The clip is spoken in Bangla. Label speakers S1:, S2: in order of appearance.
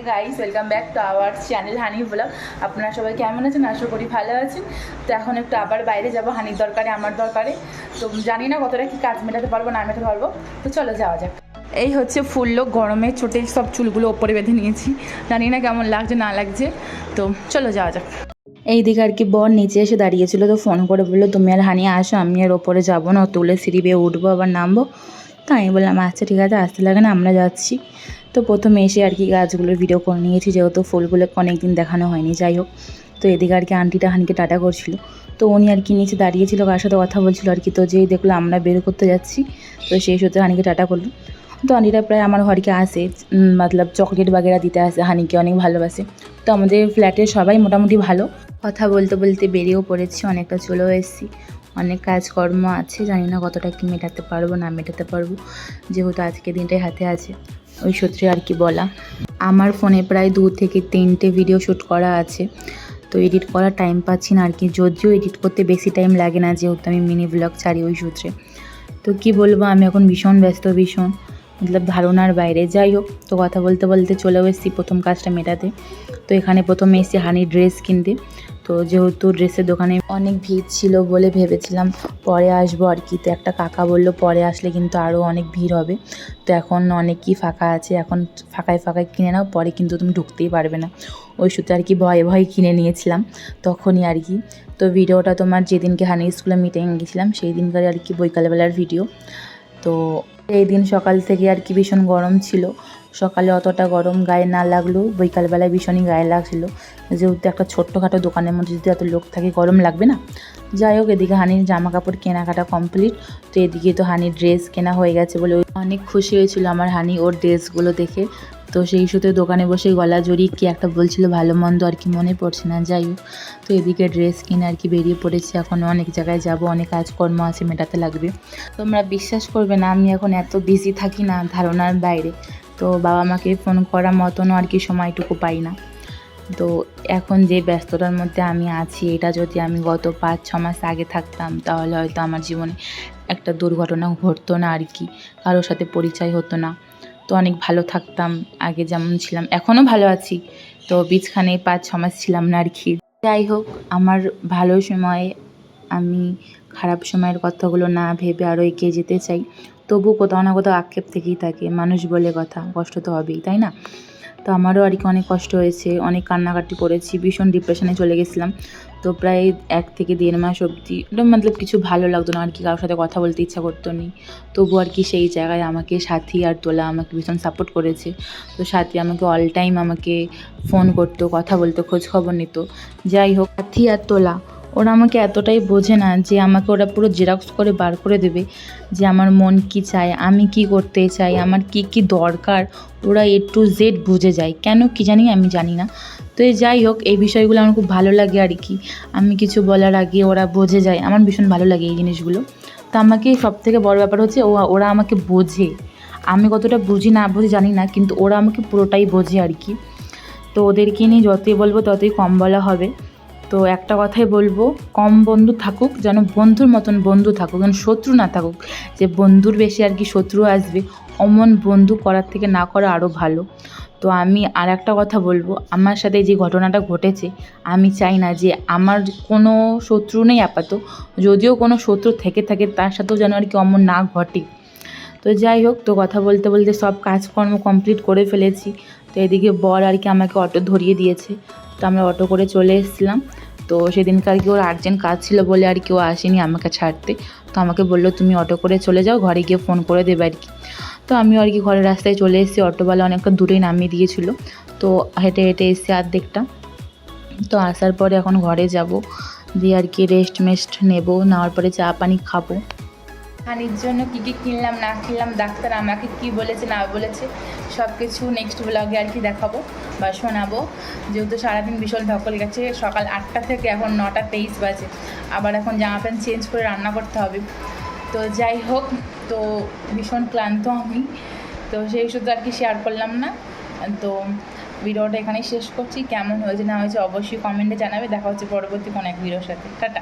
S1: Guys, welcome back to our channel honey blog. আপনারা সবাই কেমন আছেন? আশা করি ভালো আছেন। তো এখন একটু আবার বাইরে যাব, হানির দরকারে, আমার দরকারে। তো জানি না কতটা কি কাজ মেটাতে পারবো না মেটাতে পারবো। তো চলো যাওয়া যাক। এই হচ্ছে ফুল লোক, গরমে ছোটে সব চুলগুলো ওপরে বেঁধে নিয়েছি। জানি না কেমন লাগছে না লাগছে। তো চলো যাওয়া যাক। এই দিকে আর কি বর নিচে এসে দাঁড়িয়েছিল, তো ফোন করে বললো তুমি আর হানি আসো, আমি আর ওপরে যাবো না, তুলে সিঁড়ি বেয়ে উঠবো আবার নামবো। তো আমি বললাম আচ্ছা ঠিক আছে, আসতে লাগে না, আমরা যাচ্ছি। তো প্রথমে এসে আর কি গাছগুলোর ভিডিও করে নিয়েছি, যেহেতু ফুলগুলোকে অনেকদিন দেখানো হয়নি। যাই হোক, তো এদিকে আর কি আন্টিটা হানিকে টাটা করছিল। তো উনি আর কি নিচে দাঁড়িয়েছিল, কার সাথে কথা বলছিল আর কি। তো যেই দেখলো আমরা বের করতে যাচ্ছি, তো সেই সূত্রে হানিকে টাটা করলো। তো আন্টিটা প্রায় আমার ঘরকে আসে, মতলব চকলেট বাগেরা দিতে আসে, হানিকে অনেক ভালোবাসে। তো আমাদের ফ্ল্যাটের সবাই মোটামুটি ভালো। কথা বলতে বলতে বেরিয়েও পড়েছি, অনেকটা চলেও এসেছি। অনেক কাজকর্ম আছে, জানি না কতটা কি মেটাতে পারবো না মেটাতে পারবো, যেহেতু আজকে দিনটাই হাতে আছে, ওই সূত্রে আর কি বলা। আমার ফোনে প্রায় 2 থেকে 3টে ভিডিও শ্যুট করা আছে, তো এডিট করার টাইম পাচ্ছি না আর কি। যদিও এডিট করতে বেশি টাইম লাগে না, যেহেতু আমি মিনি ব্লগ ছাড়ি ওই সূত্রে। তো কি বলবো, আমি এখন ভীষণ ব্যস্ত, ভীষণ মতলব ধারণার বাইরে। যাই হোক, তো কথা বলতে বলতে চলেও এসেছি প্রথম কাজটা মেটাতে। তো এখানে প্রথমে এসেছি হানির ড্রেস কিনতে। তো যেহেতু ড্রেসের দোকানে অনেক ভিড় ছিল বলে ভেবেছিলাম পরে আসবো আর কি। তো একটা কাকা বললো পরে আসলে কিন্তু আরও অনেক ভিড় হবে, তো এখন অনেকই ফাঁকা আছে, এখন ফাঁকায় ফাঁকায় কিনে নাও, পরে কিন্তু তুমি ঢুকতেই পারবে না। ওই সূত্রে আর কি ভয়ে ভয়ে কিনে নিয়েছিলাম তখনই আর কি। তো ভিডিওটা তোমার যেদিনকে হানি স্কুলে মিটিং গেছিলাম সেই দিনকার আর কি বৈকালবেলার ভিডিও। তো এই দিন সকাল থেকে আর কি ভীষণ গরম ছিল। সকালে অতটা গরম গায়ে না লাগলেও বিকালবেলায় ভীষণই গায়ে লাগছিলো, যেহেতু একটা ছোট্টখাটো দোকানের মধ্যে যদি এত লোক থাকে গরম লাগবে না। যাই হোক, এদিকে হানির জামা কাপড় কেনাকাটা কমপ্লিট। তো এদিকে তো হানির ড্রেস কেনা হয়ে গেছে বলে অনেক খুশি হয়েছিল আমার হানি ওর ড্রেসগুলো দেখে। তো সেই সূত্রে দোকানে বসে গলা জড়িয়ে কি একটা বলছিল, ভালো মন্দ আর কি মনে পড়ছে না। যাই হোক, তো এদিকে ড্রেস কিনে আর কি বেরিয়ে পড়েছি। এখন অনেক জায়গায় যাব, অনেক কাজকর্ম আছে, মেটাতে লাগবে। তোমরা বিশ্বাস করবে না, আমি এখন এত বিজি থাকি না ধারণার বাইরে। তো বাবা মাকে ফোন করার মতনও আর কি সময়টুকু পাই না। তো এখন যে ব্যস্ততার মধ্যে আমি আছি, এটা যদি আমি গত 5-6 মাস আগে থাকতাম তাহলে হয়তো আমার জীবনে একটা দুর্ঘটনা ঘটতো না আর কি, কারোর সাথে পরিচয় হতো না। তো অনেক ভালো থাকতাম আগে যেমন ছিলাম, এখনও ভালো আছি। তো বীজখানে 5-6 মাস ছিলাম না আর কি। যাই হোক, আমার ভালো সময়ে আমি খারাপ সময়ের কথাগুলো না ভেবে আরও এগিয়ে যেতে চাই। তবু কোথাও না কোথাও আক্ষেপ থেকেই থাকে, মানুষ বলে কথা, কষ্ট তো হবেই, তাই না? তো আমারও আর কি অনেক কষ্ট হয়েছে, অনেক কান্নাকাটি করেছি, ভীষণ ডিপ্রেশনে চলে গেছিলাম। তো প্রায় 1 থেকে 1.5 মাস অবধি মতলব কিছু ভালো লাগতো না আর কি, কারোর সাথে কথা বলতে ইচ্ছা করতো নি। তবু আর কি সেই জায়গায় আমাকে সাথী আর তোলা আমাকে ভীষণ সাপোর্ট করেছে। তো সাথী আমাকে অল টাইম আমাকে ফোন করতো, কথা বলতো, খোঁজখবর নিত। যাই হোক, সাথী আর তোলা ওরা আমাকে এতটাই বোঝে না যে আমাকে ওরা পুরো জেরক্স করে বার করে দেবে যে আমার মন কি চায়, আমি কি করতে চাই, আমার কি কি দরকার। ওরা A to Z বুঝে যায়, কেন কি জানি, আমি জানি না। তো যাই হোক, এই বিষয়গুলো আমার খুব ভালো লাগে আর কি। আমি কিছু বলার আগে ওরা বুঝে যায়, আমার ভীষণ ভালো লাগে এই জিনিসগুলো। তো আমাকে সবথেকে বড় ব্যাপার হচ্ছে ওরা আমাকে বোঝে। আমি কতটা বুঝি না বুঝি জানি না, কিন্তু ওরা আমাকে পুরোটাই বোঝে আর কি। তো ওদেরকে নিয়ে যতই বলবো ততই কম বলা হবে। তো একটা কথাই বলবো, কম বন্ধু থাকুক, যেন বন্ধুর মতন বন্ধু থাকুক, যেন শত্রু না থাকুক যে বন্ধুর বেশি আর কি শত্রু আসবে। অমন বন্ধু করার থেকে না করা আরও ভালো। তো আমি আর একটা কথা বলবো, আমার সাথে যে ঘটনাটা ঘটেছে, আমি চাই না যে আমার কোনো শত্রু নেই আপাতত, যদিও কোনো শত্রু থেকে থাকে তার সাথেও যেন আর কি অমন না ঘটে। তো যাই হোক, তো কথা বলতে বলতে সব কাজকর্ম কমপ্লিট করে ফেলেছি। তো এদিকে বর আর কি আমাকে অটো ধরিয়ে দিয়েছে, তো আমরা অটো করে চলে এসেছিলাম। তো সেদিনকার কি ওর আর্জেন্ট কাজ ছিল বলে আর কেউ আসেনি আমাকে ছাড়তে। তো আমাকে বললো তুমি অটো করে চলে যাও, ঘরে গিয়ে ফোন করে দেবে আর কি। তো আমিও আর কি ঘরের রাস্তায় চলে এসেছি, অটোওয়ালা অনেকটা দূরেই নামিয়ে দিয়েছিল। তো হেঁটে হেঁটে এসে অর্ধেকটা। তো আসার পরে এখন ঘরে যাব, দিয়ে আর কি রেস্ট মেস্ট নেবো, নেওয়ার পরে চা পানি খাবো। হানির জন্য কী কী কিনলাম না কিনলাম, ডাক্তার আমাকে কি বলেছে না বলেছে, সব কিছু নেক্সট ব্লগে আর কি দেখাবো বা শোনাবো। যেহেতু সারাদিন ভীষণ ধকল গেছে, সকাল 8টা থেকে এখন 9টা 23 বাজে, আবার এখন জামা প্যান্ট চেঞ্জ করে রান্না করতে হবে। তো যাই হোক, তো ভীষণ ক্লান্ত আমি, তো সেই শুধু আর কি শেয়ার করলাম না। তো ভিডিওটা এখানেই শেষ করছি, কেমন হয়েছে না হয়েছে অবশ্যই কমেন্টে জানাবে। দেখা হচ্ছে পরবর্তী কোনো এক ভিডিওর সাথে। টাটা।